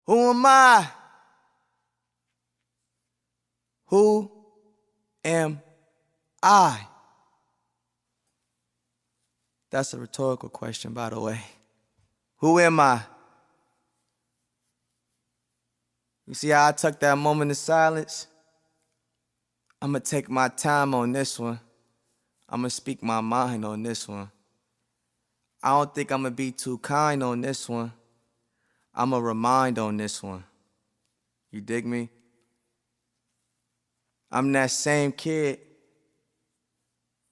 Who am I? Who am I? That's a rhetorical question, by the way. Who am I? You see how I took that moment of silence? I'm gonna take my time on this one. I'm gonna speak my mind on this one. I don't think I'm gonna be too kind on this one. I'm gonna remind on this one. You dig me? I'm that same kid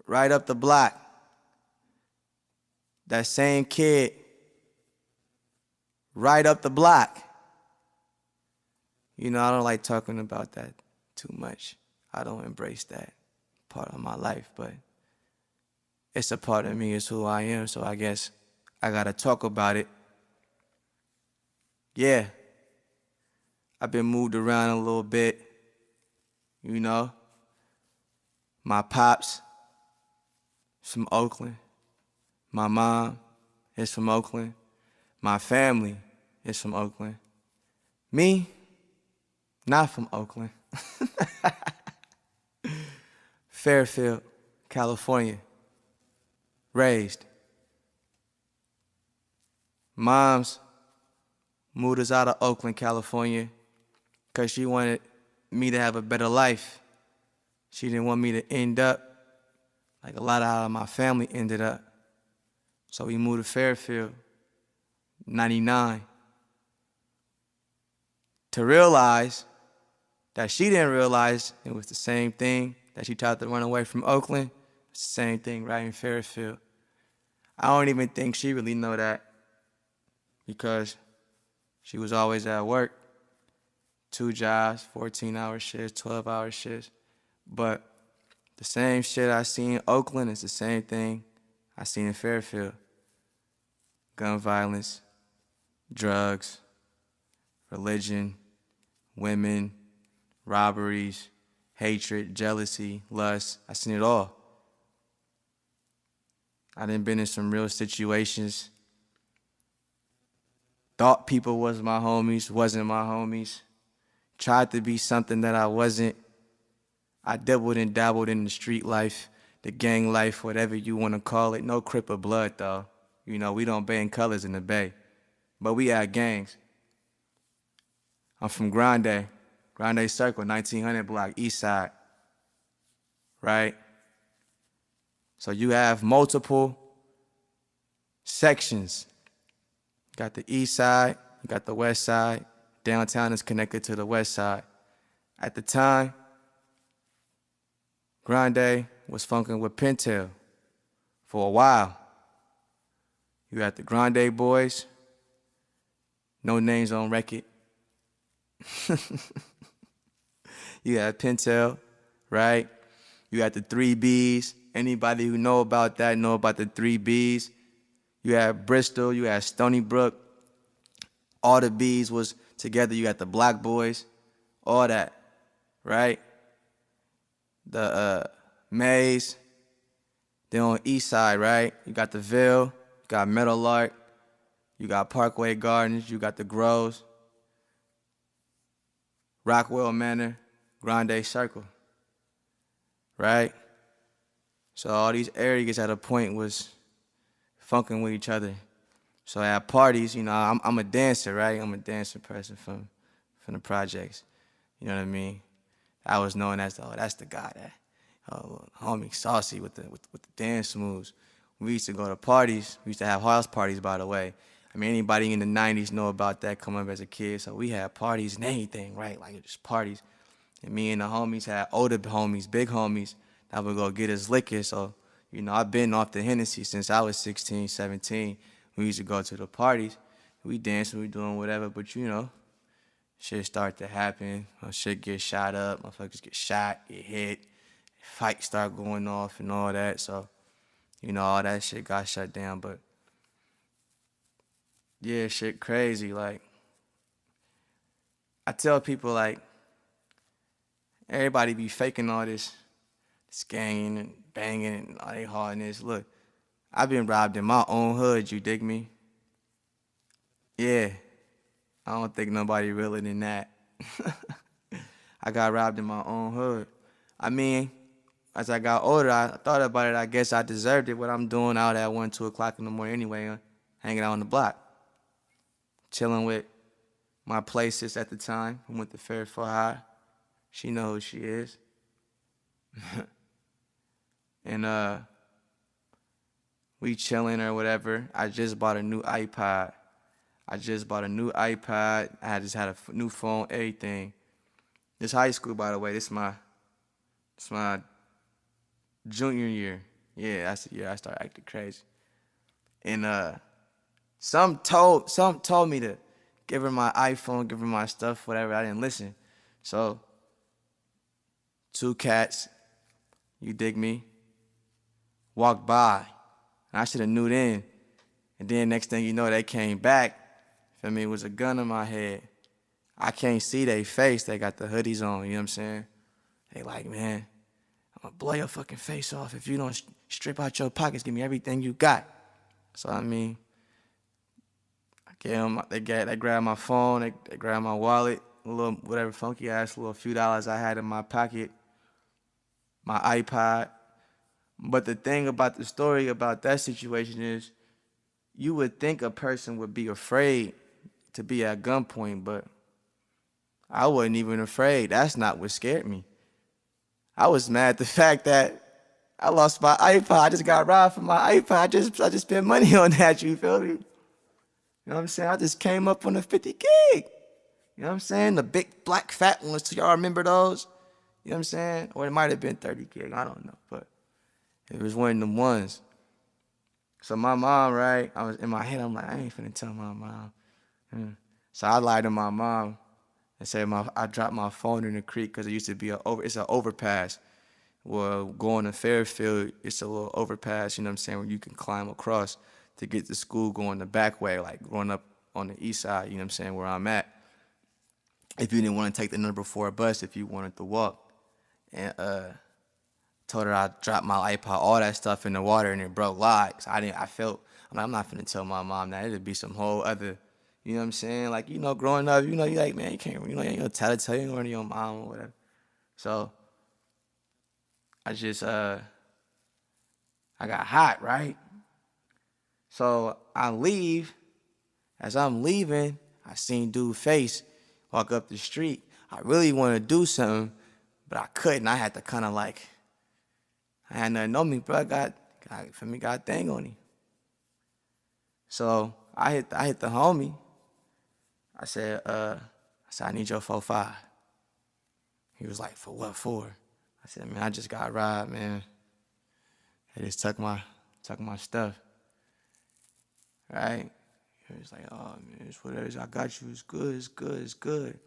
right up the block. That same kid right up the block. You know, I don't like talking about that too much. I don't embrace that part of my life, but it's a part of me, it's who I am, so I guess I gotta talk about it. Yeah, I've been moved around a little bit, you know. My pops is from Oakland. My mom is from Oakland. My family is from Oakland. Me, not from Oakland. Fairfield, California. Raised. Mom's moved us out of Oakland, California, because she wanted me to have a better life. She didn't want me to end up like a lot of my family ended up. So we moved to Fairfield, 99. To realize that she didn't realize it was the same thing that she tried to run away from Oakland. It's the same thing right in Fairfield. I don't even think she really know that because she was always at work. 2 jobs, 14-hour shifts, 12-hour shifts. But the same shit I seen in Oakland is the same thing I seen in Fairfield. Gun violence, drugs, religion, women, robberies, hatred, jealousy, lust. I seen it all. I done been in some real situations. Thought people was my homies, wasn't my homies. Tried to be something that I wasn't. I dabbled and dabbled in the street life, the gang life, whatever you want to call it. No Crip or Blood, though. You know, we don't bang colors in the Bay. But we had gangs. I'm from Grande Circle, 1900 block, East Side. Right? So you have multiple sections. You got the East Side, you got the West Side. Downtown is connected to the West Side. At the time, Grande was funking with Pentel for a while. You had the Grande Boys, no names on record. You had Pentel, right? You had the 3Bs. Anybody who know about that know about the 3Bs. You had Bristol, you had Stony Brook. All the Bs was together. You got the Black Boys, all that, right? The Maze. Then on East Side, right? You got the Ville, you got Meadowlark, you got Parkway Gardens, you got the Groves, Rockwell Manor, Grande Circle, right? So all these areas at a point was funking with each other. So at parties, you know, I'm a dancer, right? I'm a dancer person from the projects. You know what I mean? I was known as that's the guy that homie Saucy with the dance moves. We used to go to parties. We used to have house parties, by the way. I mean, anybody in the 90s know about that coming up as a kid. So we had parties and anything, right? Like just parties. And me and the homies had older homies, big homies, that would go get us liquor. So, you know, I've been off the Hennessy since I was 16, 17. We used to go to the parties. We dancing, we doing whatever, but you know, shit start to happen. Shit get shot up, motherfuckers get shot, get hit, fights start going off and all that. So, you know, all that shit got shut down. But yeah, shit crazy. Like, I tell people, like, everybody be faking all this ganging and banging and all they hardness. Look, I've been robbed in my own hood, you dig me? Yeah. I don't think nobody realer than that. I got robbed in my own hood. I mean, as I got older, I thought about it. I guess I deserved it. What I'm doing out at 1, 2 o'clock in the morning anyway, hanging out on the block, chilling with my places at the time. I went to Fairfield High. She know who she is. And we chilling or whatever. I just bought a new iPod. I just had a new phone, everything. This high school, by the way. This my junior year. Yeah, that's the year I started acting crazy. And some told me to give her my iPhone, give her my stuff, whatever. I didn't listen. So 2 cats, you dig me, walked by. And I should have knew then. And then next thing you know, they came back. Feel me? It was a gun in my head. I can't see their face. They got the hoodies on, you know what I'm saying? They like, man, I'm gonna blow your fucking face off if you don't strip out your pockets, give me everything you got. So I mean, I gave them, they grabbed my phone, they grabbed my wallet, a little whatever funky ass little few dollars I had in my pocket, my iPod. But the thing about the story about that situation is, you would think a person would be afraid to be at gunpoint, but I wasn't even afraid. That's not what scared me. I was mad at the fact that I lost my iPod. I just got robbed for my iPod. I just spent money on that, you feel me? You know what I'm saying? I just came up on the 50 gig. You know what I'm saying? The big black fat ones. Do y'all remember those? You know what I'm saying? Or it might have been 30 gig. I don't know. But it was one of them ones. So my mom, right? I was in my head, I'm like, I ain't finna tell my mom. So I lied to my mom and said I dropped my phone in the creek because it used to be it's an overpass. Well, going to Fairfield, it's a little overpass, you know what I'm saying, where you can climb across to get to school going the back way, like growing up on the east side, you know what I'm saying, where I'm at. If you didn't want to take the number 4 bus, if you wanted to walk. And told her I dropped my iPod, all that stuff in the water, and it broke locks. I'm not finna tell my mom that. It'd be some whole other, you know what I'm saying? Like, you know, growing up, you know, you like, man, you can't, you know, you ain't gonna tell you going to your mom or whatever. So I just, I got hot, right? So I leave. As I'm leaving, I seen dude's face walk up the street. I really want to do something, but I couldn't. I had to kind of like, I had nothing on me, bro. I got a thing on him. So I hit the homie. I said, I need your 4-5. He was like, for what for? I said, man, I just got robbed, man. They just took my stuff. Right? He was like, oh man, it's what it is. I got you. It's good.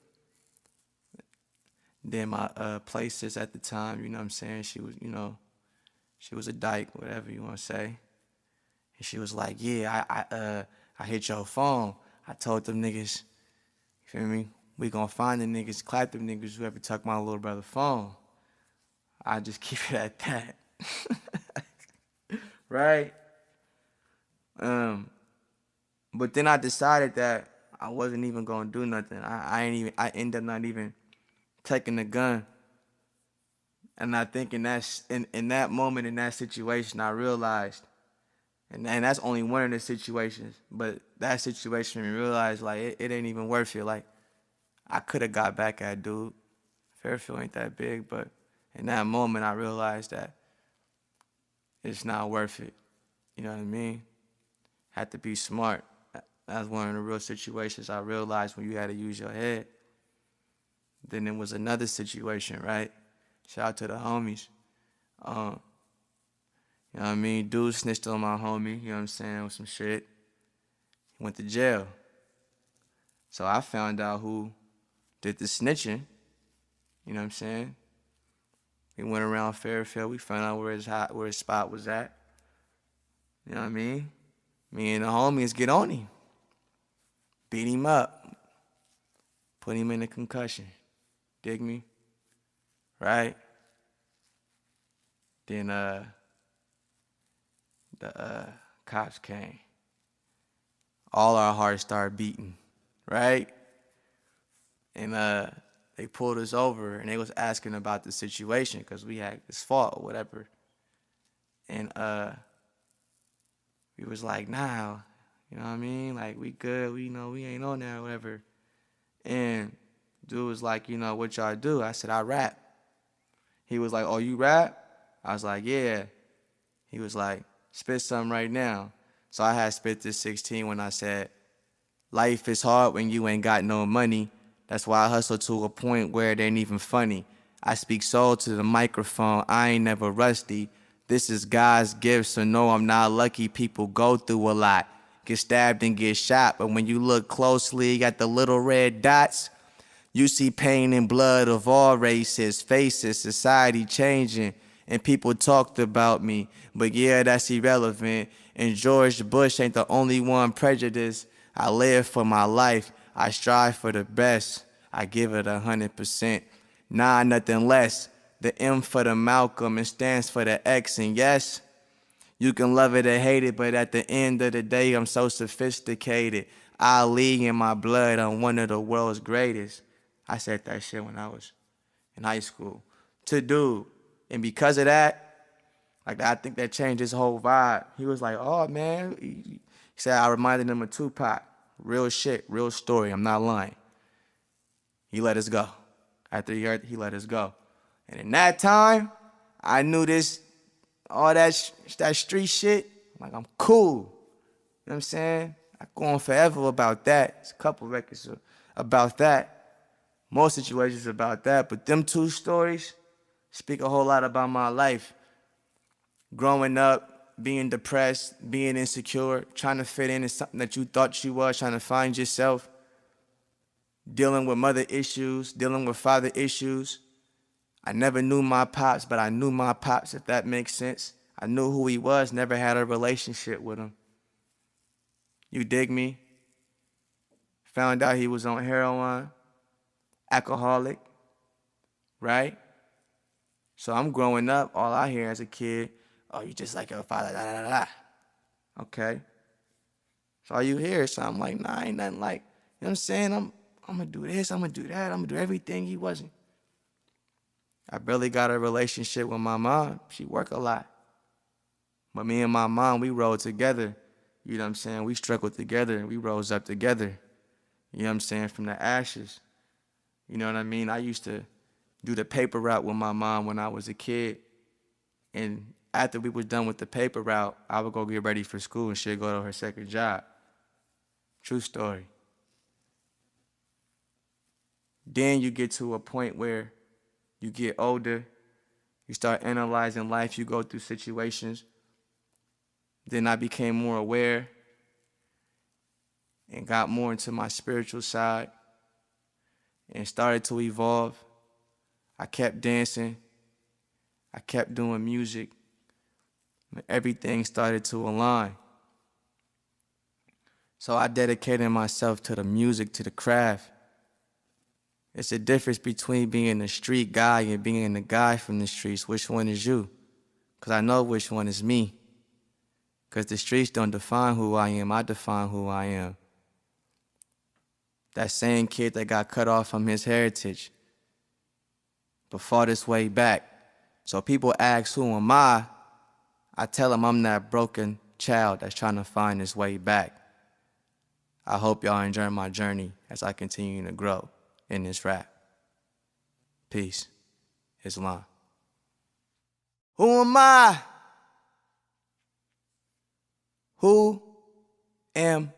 Then my places at the time, you know what I'm saying? She was a dyke, whatever you want to say. And she was like, yeah, I hit your phone. I told them niggas, you feel me? We gonna find the niggas, clap them niggas whoever took my little brother's phone. I just keep it at that. Right? But then I decided that I wasn't even gonna do nothing. I ended up not even taking the gun. And I think in that moment, in that situation, I realized, and that's only one of the situations, but that situation made me realize, like, it ain't even worth it. Like, I could have got back at dude. Fairfield ain't that big, but in that moment, I realized that it's not worth it. You know what I mean? Had to be smart. That's one of the real situations I realized when you had to use your head. Then there was another situation, right? Shout out to the homies. You know what I mean? Dude snitched on my homie, you know what I'm saying, with some shit. He went to jail. So I found out who did the snitching, you know what I'm saying? We went around Fairfield, we found out where his spot was at. You know what I mean? Me and the homies get on him. Beat him up. Put him in a concussion. Dig me? Right? Then the cops came. All our hearts started beating, right? And they pulled us over and they was asking about the situation because we had this fault or whatever. And we was like, nah, you know what I mean? Like, we good, we know we ain't on there or whatever. And dude was like, you know, what y'all do? I said, I rap. He was like, oh, you rap? I was like, yeah. He was like, spit something right now. So I had spit this 16 when I said, life is hard when you ain't got no money. That's why I hustle to a point where it ain't even funny. I speak soul to the microphone, I ain't never rusty. This is God's gift, so no, I'm not lucky. People go through a lot, get stabbed and get shot. But when you look closely at the little red dots, you see pain and blood of all races, faces, society changing. And people talked about me, but yeah, that's irrelevant. And George Bush ain't the only one prejudiced. I live for my life, I strive for the best. I give it 100%, nah, nothing less. The M for the Malcolm, it stands for the X, and yes, you can love it or hate it, but at the end of the day, I'm so sophisticated. Ali in my blood, I'm one of the world's greatest. I said that shit when I was in high school to dude. And because of that, like, I think that changed his whole vibe. He was like, oh, man. He said I reminded him of Tupac. Real shit, real story. I'm not lying. He let us go. After he heard, he let us go. And in that time, I knew this, all that street shit, like, I'm cool. You know what I'm saying? I go on forever about that. It's a couple records about that. More situations about that. But them two stories speak a whole lot about my life. Growing up, being depressed, being insecure, trying to fit in something that you thought you was, trying to find yourself, dealing with mother issues, dealing with father issues. I never knew my pops, but I knew my pops, if that makes sense. I knew who he was, never had a relationship with him. You dig me? Found out he was on heroin, alcoholic, right? So I'm growing up, all I hear as a kid, oh, you just like your father, da da da da. Okay. So all you hear, so I'm like, nah, ain't nothing like, you know what I'm saying? I'm gonna do this, I'm gonna do that, I'm gonna do everything he wasn't. I barely got a relationship with my mom. She work a lot. But me and my mom, we rode together. You know what I'm saying? We struggled together and we rose up together. You know what I'm saying? From the ashes. You know what I mean? I used to do the paper route with my mom when I was a kid. And after we was done with the paper route, I would go get ready for school and she'd go to her second job. True story. Then you get to a point where you get older, you start analyzing life, you go through situations. Then I became more aware and got more into my spiritual side and started to evolve. I kept dancing. I kept doing music. Everything started to align. So I dedicated myself to the music, to the craft. It's a difference between being a street guy and being the guy from the streets. Which one is you? Because I know which one is me. Because the streets don't define who I am. I define who I am. That same kid that got cut off from his heritage, but fought his way back. So people ask, who am I? I tell them I'm that broken child that's trying to find his way back. I hope y'all enjoy my journey as I continue to grow in this rap. Peace. Islam. Who am I? Who am